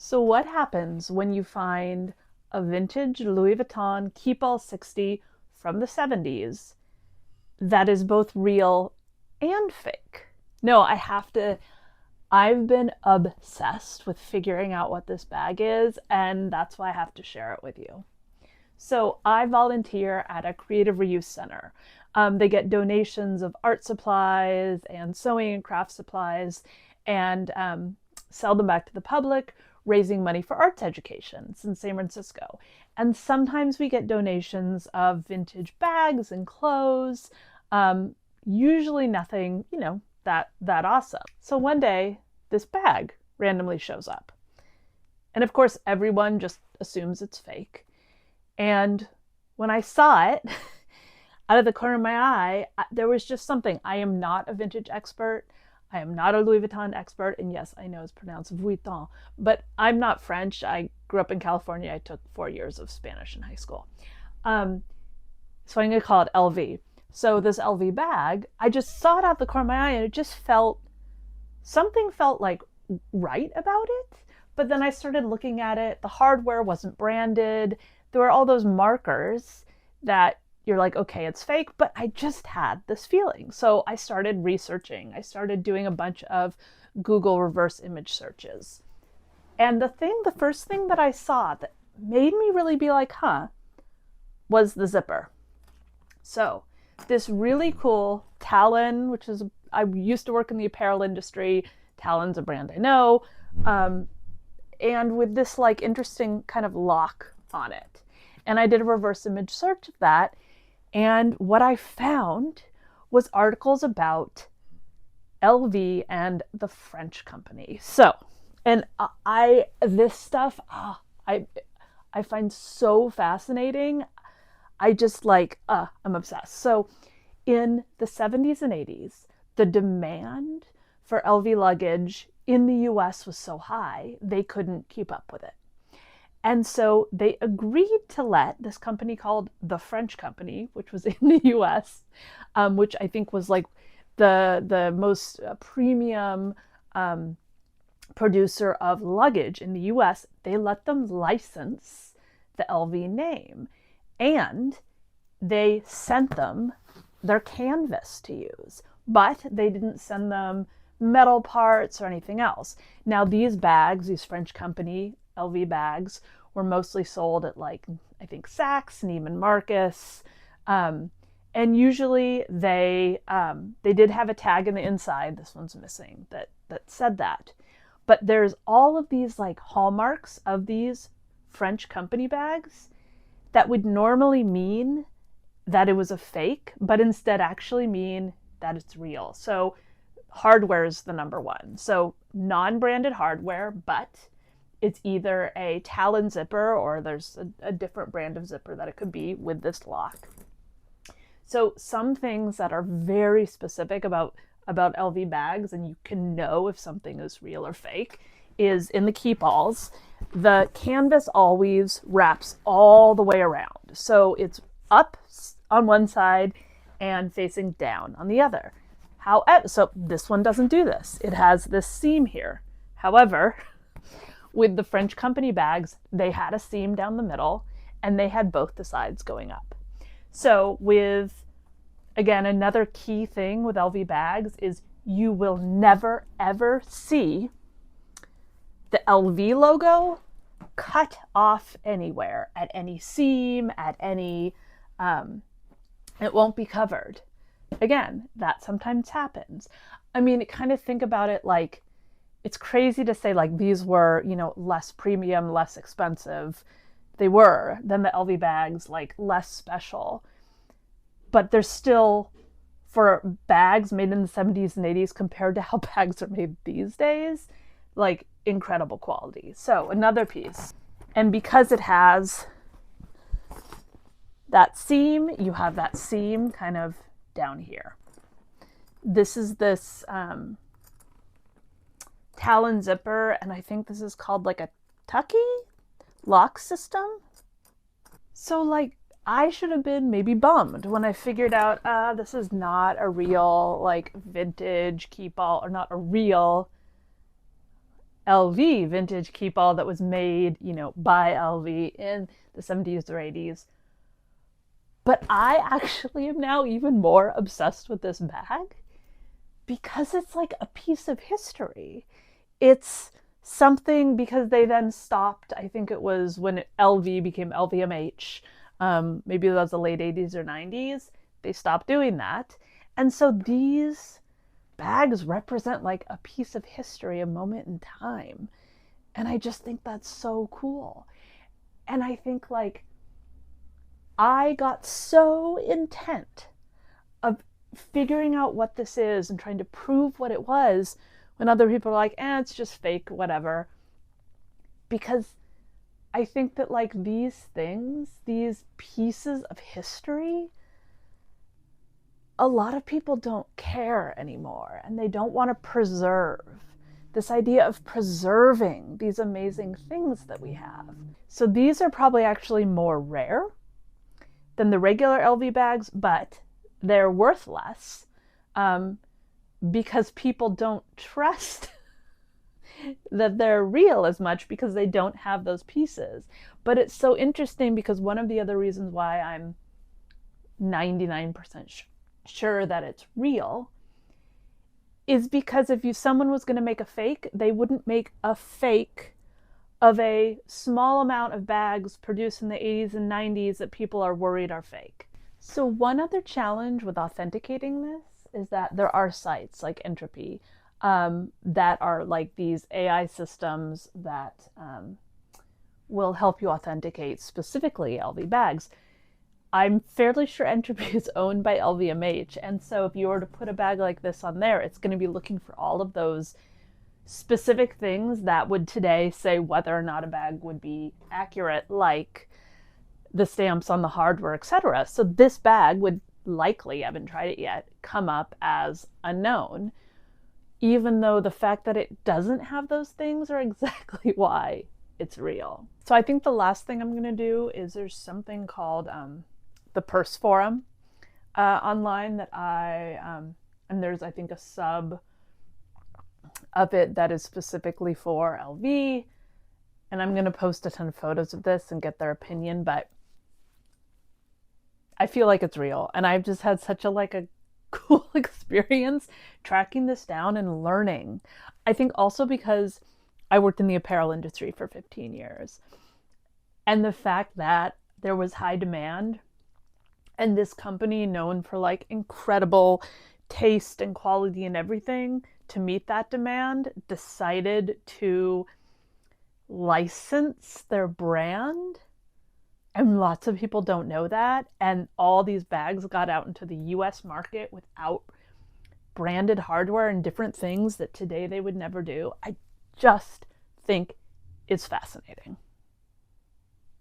So what happens when you find a vintage Louis Vuitton Keepall 60 from the 70s that is both real and fake? No, I've been obsessed with figuring out what this bag is, and that's why I have to share it with you. So I volunteer at a creative reuse center. They get donations of art supplies and sewing and craft supplies and sell them back to the public, raising money for arts education. It's in San Francisco. And sometimes we get donations of vintage bags and clothes, usually nothing, that awesome. So one day, this bag randomly shows up. And of course, everyone just assumes it's fake. And when I saw it, out of the corner of my eye, there was just something. I am not a vintage expert. I am not a Louis Vuitton expert. And yes, I know it's pronounced Vuitton, but I'm not French. I grew up in California. I took 4 years of Spanish in high school. So I'm going to call it LV. So this LV bag, I just saw it out the corner of my eye and it just something felt like right about it. But then I started looking at it. The hardware wasn't branded. There were all those markers that you're like, okay, it's fake, but I just had this feeling. So I started researching. I started doing a bunch of Google reverse image searches. And the first thing that I saw that made me really be like, was the zipper. So this really cool Talon, I used to work in the apparel industry. Talon's a brand I know. And with this like interesting kind of lock on it. And I did a reverse image search of that. And what I found was articles about LV and the French company. So, and this stuff, I find so fascinating. I just I'm obsessed. So in the 70s and 80s, the demand for LV luggage in the US was so high, they couldn't keep up with it. And so they agreed to let this company called the French company, which was in the US, which I think was like the most premium producer of luggage in the US, they let them license the LV name. And they sent them their canvas to use, but they didn't send them metal parts or anything else. Now these French company LV bags were mostly sold at I think Saks, Neiman Marcus, and usually they did have a tag in the inside. This one's missing that said that. But there's all of these hallmarks of these French company bags that would normally mean that it was a fake, but instead actually mean that it's real. So hardware is the number one. So non-branded hardware, but it's either a Talon zipper or there's a different brand of zipper that it could be with this lock. So some things that are very specific about LV bags, and you can know if something is real or fake, is in the Keepalls, the canvas always wraps all the way around. So it's up on one side and facing down on the other. So this one doesn't do this. It has this seam here. However, with the French company bags, they had a seam down the middle and they had both the sides going up. So again, another key thing with LV bags is you will never ever see the LV logo cut off anywhere, at any seam, at any, it won't be covered. Again, that sometimes happens. I mean, kind of think about it like, it's crazy to say these were, less premium, less expensive. They were than the LV bags, less special. But they're still, for bags made in the 70s and 80s compared to how bags are made these days, incredible quality. So another piece. And because it has that seam, you have that seam kind of down here. This is this Talon zipper, and I think this is called a Tucky lock system. So I should have been maybe bummed when I figured out this is not a real vintage Keepall, or not a real LV vintage Keepall that was made, by LV in the 70s or 80s. But I actually am now even more obsessed with this bag because it's like a piece of history. It's something because they then stopped, I think it was when LV became LVMH, maybe that was the late 80s or 90s, they stopped doing that. And so these bags represent like a piece of history, a moment in time. And I just think that's so cool. And I think like I got so intent of figuring out what this is and trying to prove what it was when other people are like, it's just fake, whatever. Because I think that like these things, these pieces of history, a lot of people don't care anymore and they don't want to preserve this idea of preserving these amazing things that we have. So these are probably actually more rare than the regular LV bags, but they're worth less because people don't trust that they're real as much because they don't have those pieces. But it's so interesting because one of the other reasons why I'm 99% sure that it's real is because if someone was going to make a fake, they wouldn't make a fake of a small amount of bags produced in the 80s and 90s that people are worried are fake. So one other challenge with authenticating this is that there are sites like Entropy that are like these AI systems that will help you authenticate specifically LV bags. I'm fairly sure Entropy is owned by LVMH, and so if you were to put a bag like this on there, it's going to be looking for all of those specific things that would today say whether or not a bag would be accurate, like the stamps on the hardware, etc. So this bag would likely, I haven't tried it yet, come up as unknown, even though the fact that it doesn't have those things are exactly why it's real. So I think the last thing I'm going to do is there's something called the Purse Forum online that and there's I think a sub of it that is specifically for LV, and I'm going to post a ton of photos of this and get their opinion, but I feel like it's real, and I've just had such a cool experience tracking this down and learning. I think also because I worked in the apparel industry for 15 years, and the fact that there was high demand, and this company known for like incredible taste and quality and everything, to meet that demand, decided to license their brand. And lots of people don't know that. And all these bags got out into the US market without branded hardware and different things that today they would never do. I just think it's fascinating.